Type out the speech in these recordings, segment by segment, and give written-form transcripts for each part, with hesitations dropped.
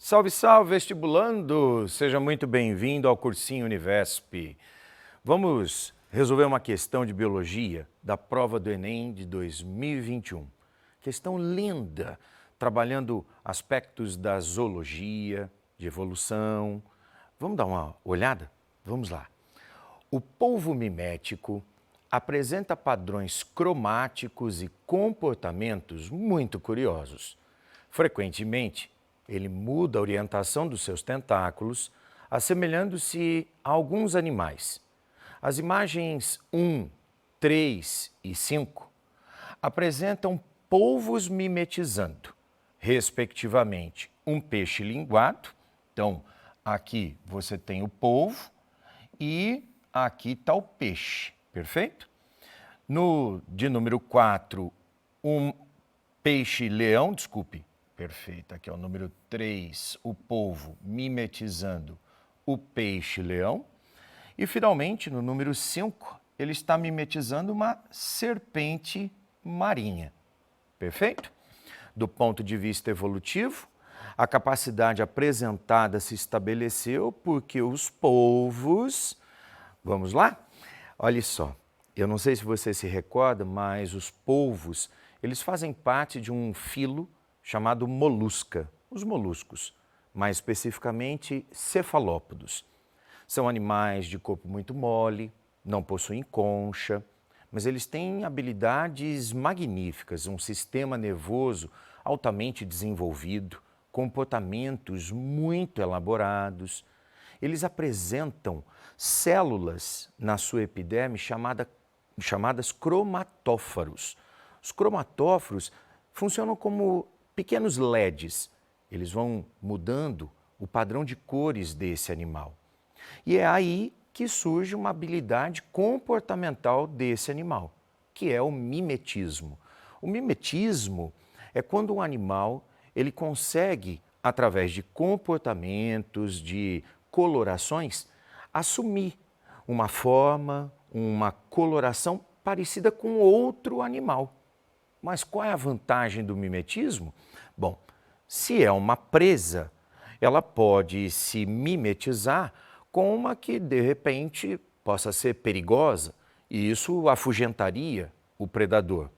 Salve, salve, vestibulando! Seja muito bem-vindo ao Cursinho Univesp. Vamos resolver uma questão de biologia da prova do Enem de 2021. Questão linda, trabalhando aspectos da zoologia, de evolução. Vamos dar uma olhada? Vamos lá. O polvo mimético apresenta padrões cromáticos e comportamentos muito curiosos. Frequentemente, ele muda a orientação dos seus tentáculos, assemelhando-se a alguns animais. As imagens 1, 3 e 5 apresentam polvos mimetizando, respectivamente, um peixe linguado. Então, aqui você tem o polvo e aqui está o peixe, perfeito? De número 4, um peixe-leão, perfeito, aqui é o número 3, o polvo mimetizando o peixe-leão. E, finalmente, no número 5, ele está mimetizando uma serpente marinha, perfeito? Do ponto de vista evolutivo, a capacidade apresentada se estabeleceu porque os polvos... Vamos lá? Olha só, eu não sei se você se recorda, mas os polvos, eles fazem parte de um filo chamado molusca, os moluscos, mais especificamente cefalópodos. São animais de corpo muito mole, não possuem concha, mas eles têm habilidades magníficas, um sistema nervoso altamente desenvolvido, comportamentos muito elaborados. Eles apresentam células na sua epiderme chamadas cromatóforos. Os cromatóforos funcionam como pequenos LEDs. Eles vão mudando o padrão de cores desse animal. E é aí que surge uma habilidade comportamental desse animal, que é o mimetismo. O mimetismo é quando um animal ele consegue, através de comportamentos, de colorações, assumir uma forma, uma coloração parecida com outro animal. Mas qual é a vantagem do mimetismo? Bom, se é uma presa, ela pode se mimetizar com uma que, de repente, possa ser perigosa, e isso afugentaria o predador.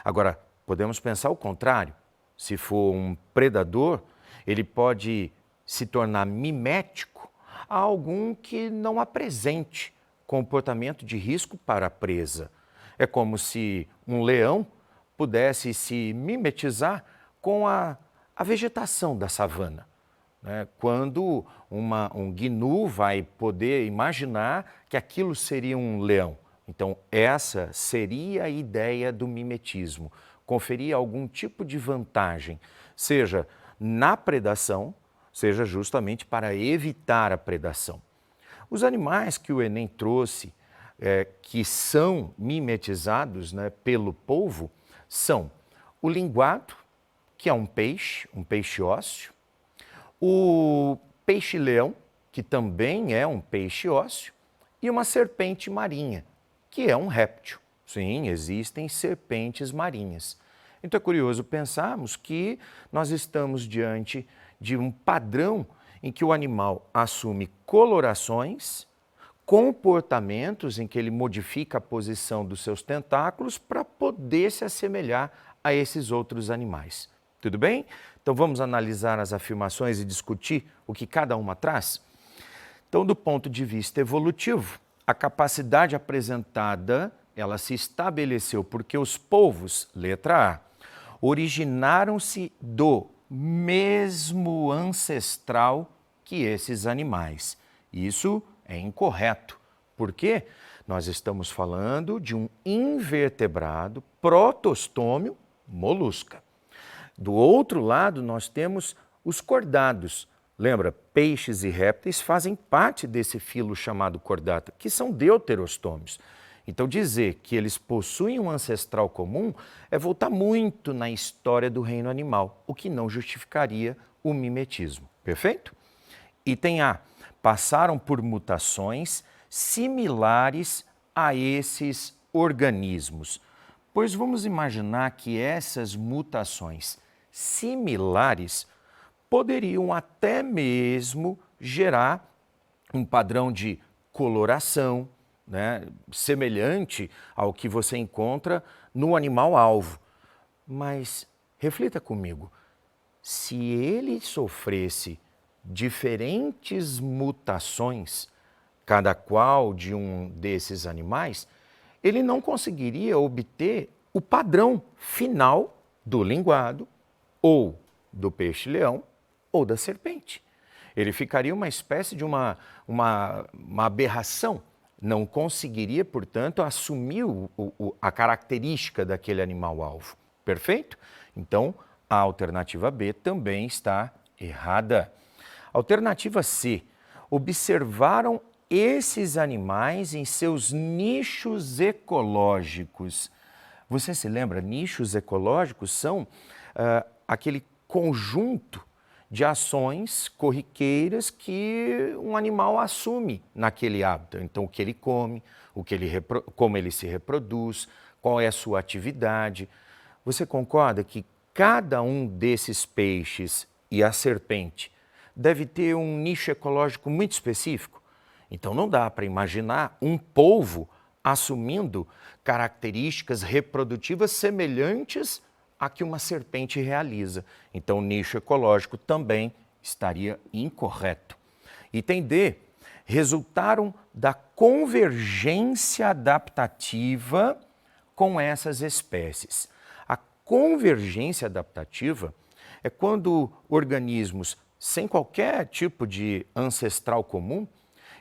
Agora, podemos pensar o contrário. Se for um predador, ele pode se tornar mimético a algum que não apresente comportamento de risco para a presa. É como se um leão pudesse se mimetizar com a vegetação da savana. Quando um gnu vai poder imaginar que aquilo seria um leão. Então, essa seria a ideia do mimetismo, conferir algum tipo de vantagem, seja na predação, seja justamente para evitar a predação. Os animais que o Enem trouxe, que são mimetizados pelo polvo, são o linguado, que é um peixe ósseo, o peixe-leão, que também é um peixe ósseo, e uma serpente marinha, que é um réptil. Sim, existem serpentes marinhas. Então é curioso pensarmos que nós estamos diante de um padrão em que o animal assume colorações, comportamentos em que ele modifica a posição dos seus tentáculos para poder se assemelhar a esses outros animais. Tudo bem? Então vamos analisar as afirmações e discutir o que cada uma traz? Então, do ponto de vista evolutivo, a capacidade apresentada, ela se estabeleceu porque os polvos, letra A, originaram-se do mesmo ancestral que esses animais. Isso é incorreto, porque nós estamos falando de um invertebrado protostômio molusca. Do outro lado, nós temos os cordados. Lembra, peixes e répteis fazem parte desse filo chamado cordata, que são deuterostômios. Então, dizer que eles possuem um ancestral comum é voltar muito na história do reino animal, o que não justificaria o mimetismo. Perfeito? Item A. Passaram por mutações similares a esses organismos. Pois vamos imaginar que essas mutações similares poderiam até mesmo gerar um padrão de coloração, né, semelhante ao que você encontra no animal-alvo. Mas reflita comigo, se ele sofresse diferentes mutações, cada qual de um desses animais, ele não conseguiria obter o padrão final do linguado, ou do peixe-leão, ou da serpente. Ele ficaria uma espécie de uma aberração, não conseguiria, portanto, assumir a característica daquele animal-alvo. Perfeito? Então, a alternativa B também está errada. Alternativa C, observaram esses animais em seus nichos ecológicos. Você se lembra? Nichos ecológicos são aquele conjunto de ações corriqueiras que um animal assume naquele hábito. Então, o que ele come, como ele se reproduz, qual é a sua atividade. Você concorda que cada um desses peixes e a serpente deve ter um nicho ecológico muito específico? Então não dá para imaginar um polvo assumindo características reprodutivas semelhantes a que uma serpente realiza. Então o nicho ecológico também estaria incorreto. Item D, resultaram da convergência adaptativa com essas espécies. A convergência adaptativa é quando organismos sem qualquer tipo de ancestral comum,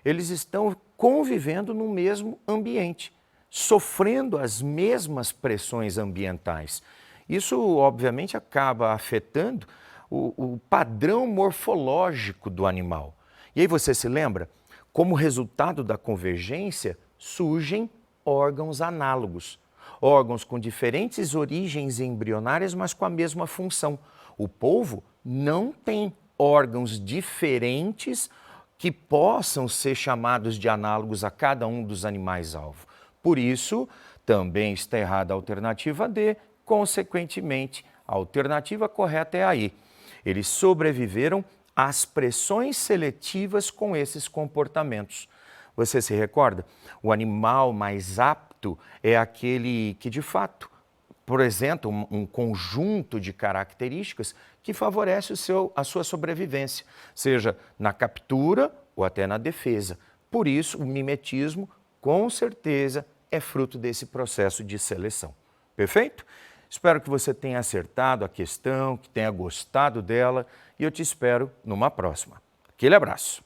eles estão convivendo no mesmo ambiente, sofrendo as mesmas pressões ambientais. Isso, obviamente, acaba afetando o padrão morfológico do animal. E aí você se lembra? Como resultado da convergência, surgem órgãos análogos. Órgãos com diferentes origens embrionárias, mas com a mesma função. O polvo não tem órgãos diferentes que possam ser chamados de análogos a cada um dos animais-alvo. Por isso, também está errada a alternativa D, consequentemente, a alternativa correta é a E. Eles sobreviveram às pressões seletivas com esses comportamentos. Você se recorda? O animal mais apto é aquele que, de fato, apresenta um conjunto de características que favorece a sua sobrevivência, seja na captura ou até na defesa. Por isso, o mimetismo, com certeza, é fruto desse processo de seleção. Perfeito? Espero que você tenha acertado a questão, que tenha gostado dela e eu te espero numa próxima. Aquele abraço!